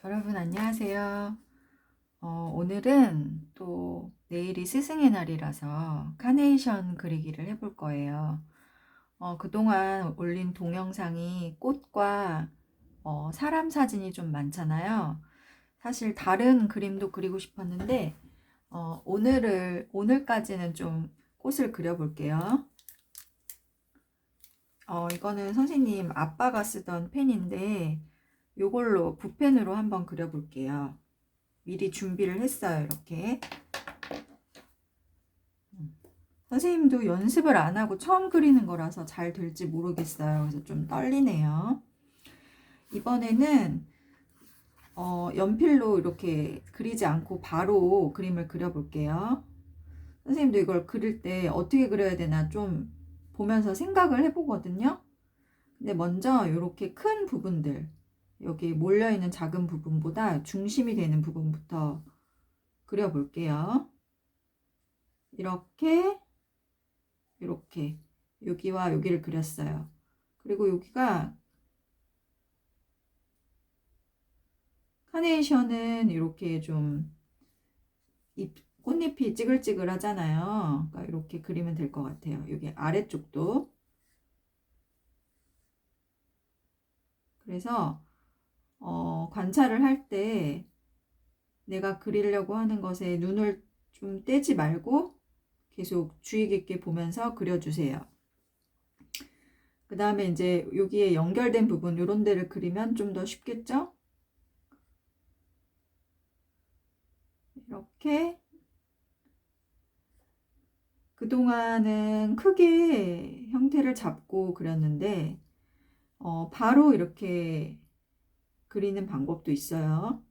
여러분 안녕하세요. 오늘은 또 내일이 스승의 날이라서 카네이션 그리기를 해볼 거예요. 그동안 올린 동영상이 꽃과 사람 사진이 좀 많잖아요. 사실 다른 그림도 그리고 싶었는데 오늘까지는 좀 꽃을 그려볼게요. 이거는 선생님 아빠가 쓰던 펜인데 이걸로 붓펜으로 한번 그려볼게요. 미리 준비를 했어요. 이렇게 선생님도 연습을 안 하고 처음 그리는 거라서 잘 될지 모르겠어요. 그래서 좀 떨리네요. 이번에는 연필로 이렇게 그리지 않고 바로 그림을 그려볼게요. 선생님도 이걸 그릴 때 어떻게 그려야 되나 좀 보면서 생각을 해보거든요. 근데 먼저 이렇게 큰 부분들, 여기 몰려있는 작은 부분보다 중심이 되는 부분부터 그려볼게요. 이렇게 여기와 여기를 그렸어요. 그리고 여기가 카네이션은 이렇게 좀 꽃잎이 찌글찌글하잖아요. 그러니까 이렇게 그리면 될 것 같아요. 여기 아래쪽도. 그래서 관찰을 할 때 내가 그리려고 하는 것에 눈을 좀 떼지 말고 계속 주의 깊게 보면서 그려주세요. 그 다음에 이제 여기에 연결된 부분 이런 데를 그리면 좀 더 쉽겠죠? 이렇게 그동안은 크게 형태를 잡고 그렸는데 바로 이렇게 그리는 방법도 있어요.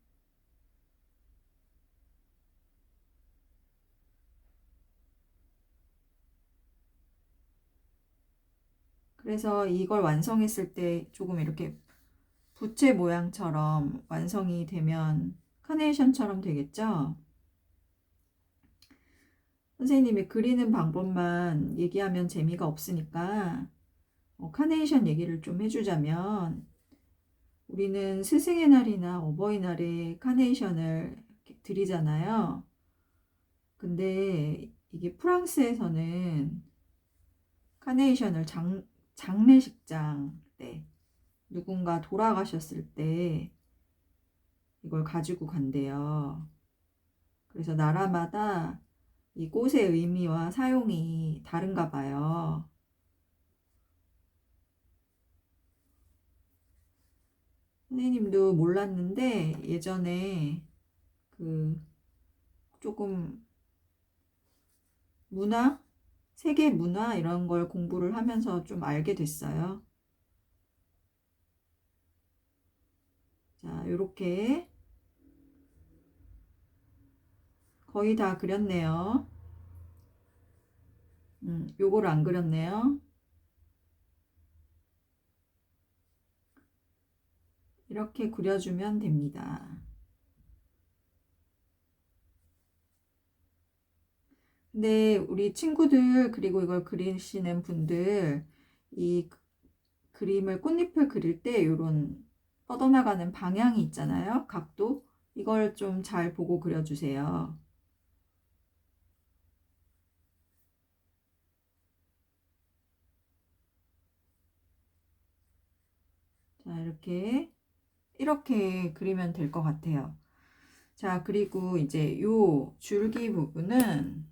그래서 이걸 완성했을 때 조금 이렇게 부채 모양처럼 완성이 되면 카네이션처럼 되겠죠? 선생님이 그리는 방법만 얘기하면 재미가 없으니까 카네이션 얘기를 좀 해주자면 우리는 스승의 날이나 어버이날에 카네이션을 드리잖아요. 근데 이게 프랑스에서는 카네이션을 장례식장 때 누군가 돌아가셨을 때 이걸 가지고 간대요. 그래서 나라마다 이 꽃의 의미와 사용이 다른가 봐요. 선생님도 몰랐는데 예전에 그 조금 세계 문화 이런 걸 공부를 하면서 좀 알게 됐어요. 자, 요렇게 거의 다 그렸네요. 요거를 안 그렸네요. 이렇게 그려주면 됩니다. 근데 우리 친구들 그리고 이걸 그리시는 분들 이 그림을 꽃잎을 그릴 때 이런 뻗어나가는 방향이 있잖아요. 각도 이걸 좀 잘 보고 그려주세요. 자, 이렇게 그리면 될 것 같아요. 자, 그리고 이제 요 줄기 부분은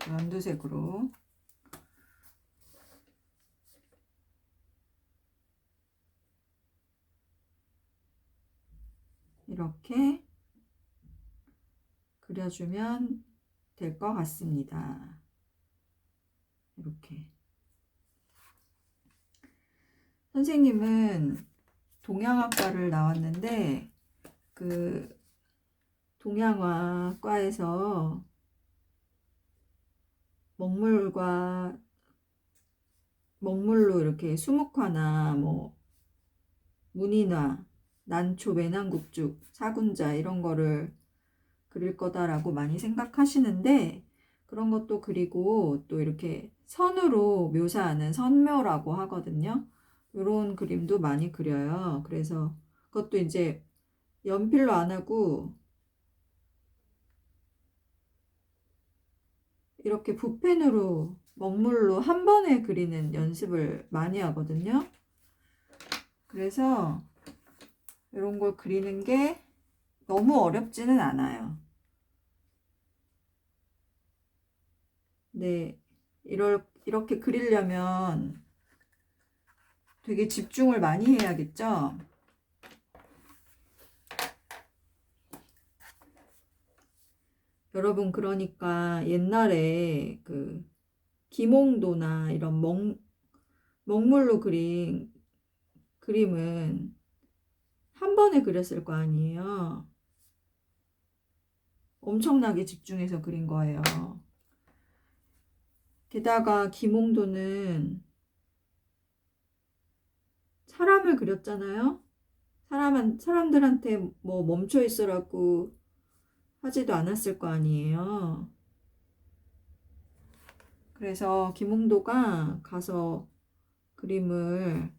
연두색으로 이렇게 그려주면 될 것 같습니다. 이렇게. 선생님은 동양학과를 나왔는데 그 동양화과에서 먹물로 이렇게 수묵화나 뭐 문인화, 난초, 매낭국죽, 사군자 이런 거를 그릴 거다라고 많이 생각하시는데 그런 것도 그리고 또 이렇게 선으로 묘사하는 선묘라고 하거든요. 이런 그림도 많이 그려요. 그래서 그것도 이제 연필로 안 하고 이렇게 붓펜으로 먹물로 한 번에 그리는 연습을 많이 하거든요. 그래서 이런 걸 그리는 게 너무 어렵지는 않아요. 네, 이렇게 그리려면 되게 집중을 많이 해야겠죠? 여러분, 그러니까 옛날에 그 김홍도나 이런 먹물로 그린 그림은 한 번에 그렸을 거 아니에요. 엄청나게 집중해서 그린 거예요. 게다가 김홍도는 사람을 그렸잖아요. 사람들한테 뭐 멈춰 있으라고 하지도 않았을 거 아니에요. 그래서 김홍도가 가서 그림을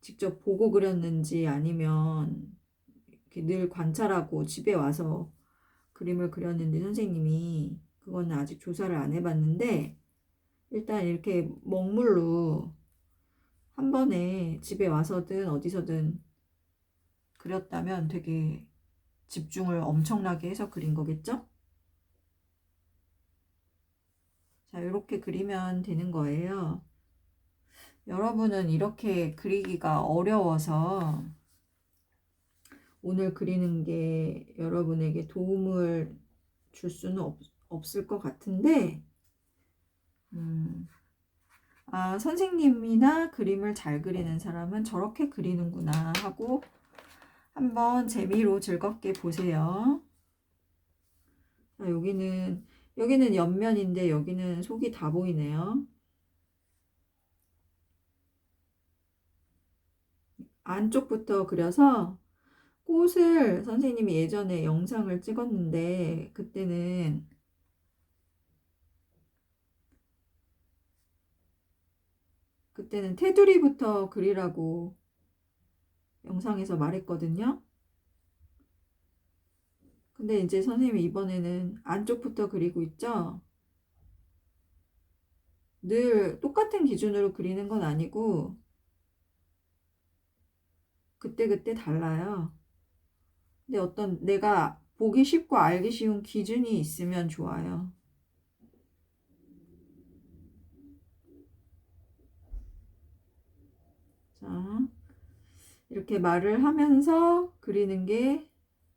직접 보고 그렸는지 아니면 이렇게 늘 관찰하고 집에 와서 그림을 그렸는지 선생님이 그거는 아직 조사를 안 해봤는데, 일단 이렇게 먹물로 한 번에 집에 와서든 어디서든 그렸다면 되게 집중을 엄청나게 해서 그린 거겠죠? 자, 이렇게 그리면 되는 거예요. 여러분은 이렇게 그리기가 어려워서 오늘 그리는 게 여러분에게 도움을 줄 수는 없을 것 같은데, 선생님이나 그림을 잘 그리는 사람은 저렇게 그리는구나 하고 한번 재미로 즐겁게 보세요. 자, 여기는 옆면인데 여기는 속이 다 보이네요. 안쪽부터 그려서 꽃을 선생님이 예전에 영상을 찍었는데 그때는 테두리부터 그리라고 영상에서 말했거든요. 근데 이제 선생님이 이번에는 안쪽부터 그리고 있죠. 늘 똑같은 기준으로 그리는 건 아니고 그때그때 달라요. 근데 어떤 내가 보기 쉽고 알기 쉬운 기준이 있으면 좋아요. 자, 이렇게 말을 하면서 그리는 게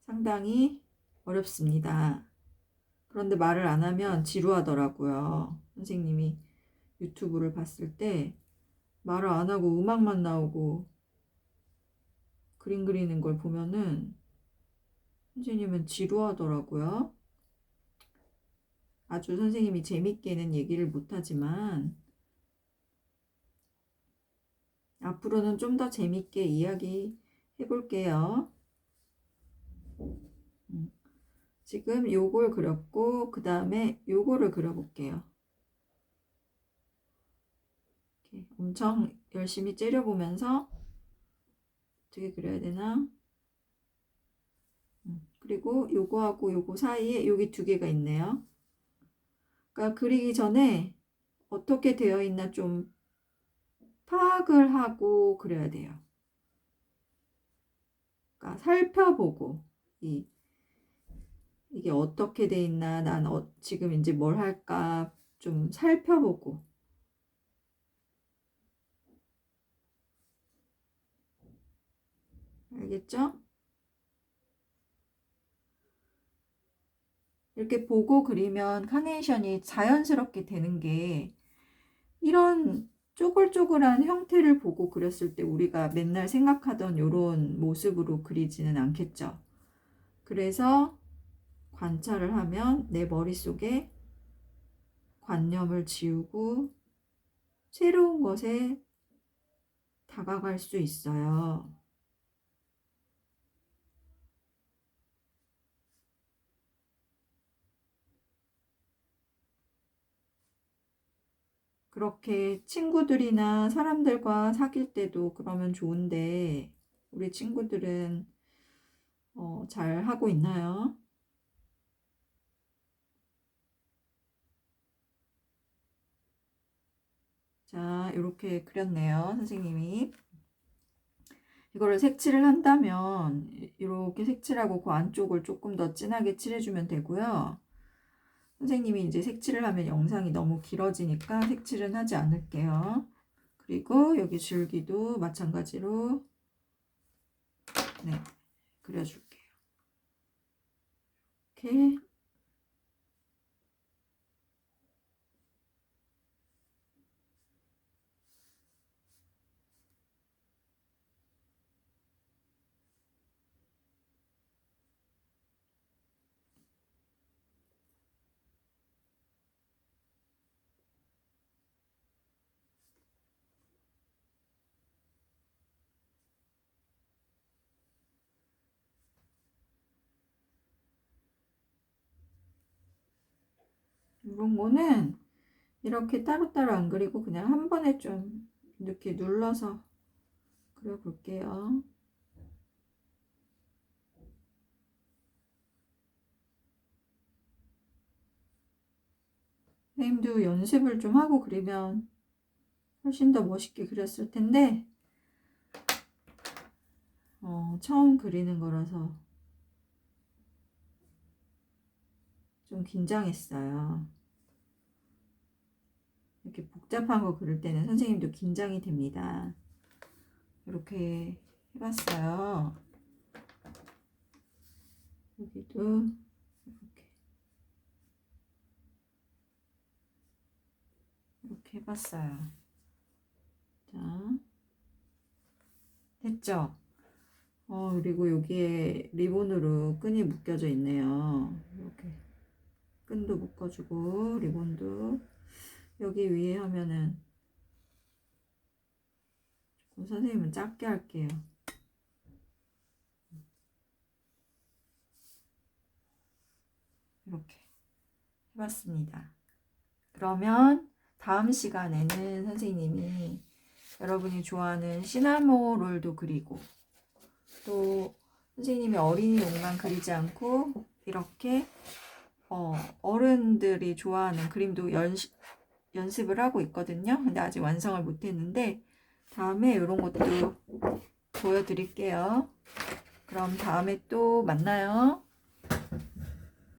상당히 어렵습니다. 그런데 말을 안 하면 지루하더라고요. 선생님이 유튜브를 봤을 때 말을 안 하고 음악만 나오고 그림 그리는 걸 보면은 선생님은 지루하더라고요. 아주 선생님이 재밌게는 얘기를 못하지만 앞으로는 좀 더 재밌게 이야기 해볼게요. 지금 요걸 그렸고 그 다음에 요거를 그려볼게요. 이렇게 엄청 열심히 째려보면서 어떻게 그려야 되나? 그리고 요거하고 요거 사이에 여기 두 개가 있네요. 그러니까 그리기 전에 어떻게 되어 있나 좀 파악을 하고 그려야 돼요. 그러니까 살펴보고 이게 어떻게 돼 있나, 난 지금 이제 뭘 할까 좀 살펴보고. 알겠죠? 이렇게 보고 그리면 카네이션이 자연스럽게 되는 게 이런 쪼글쪼글한 형태를 보고 그렸을 때 우리가 맨날 생각하던 이런 모습으로 그리지는 않겠죠. 그래서 관찰을 하면 내 머릿속에 관념을 지우고 새로운 것에 다가갈 수 있어요. 그렇게 친구들이나 사람들과 사귈 때도 그러면 좋은데 우리 친구들은 잘 하고 있나요? 자, 이렇게 그렸네요, 선생님이. 이거를 색칠을 한다면 이렇게 색칠하고 그 안쪽을 조금 더 진하게 칠해주면 되고요. 선생님이 이제 색칠을 하면 영상이 너무 길어지니까 색칠은 하지 않을게요. 그리고 여기 줄기도 마찬가지로 네, 그려줄게요. 이렇게 이런 거는 이렇게 따로따로 안 그리고 그냥 한 번에 좀 이렇게 눌러서 그려볼게요. 선생님도 연습을 좀 하고 그리면 훨씬 더 멋있게 그렸을 텐데 처음 그리는 거라서 좀 긴장했어요. 이렇게 복잡한 거 그릴 때는 선생님도 긴장이 됩니다. 이렇게 해봤어요. 여기도 이렇게 해봤어요. 자, 됐죠? 그리고 여기에 리본으로 끈이 묶여져 있네요. 이렇게 끈도 묶어주고 리본도 여기 위에 하면은 조금 선생님은 작게 할게요. 이렇게 해봤습니다. 그러면 다음 시간에는 선생님이 여러분이 좋아하는 시나모 롤도 그리고 또 선생님이 어린이용만 그리지 않고 이렇게 어른들이 좋아하는 그림도 연습을 하고 있거든요. 근데 아직 완성을 못했는데 다음에 이런 것도 보여드릴게요. 그럼 다음에 또 만나요.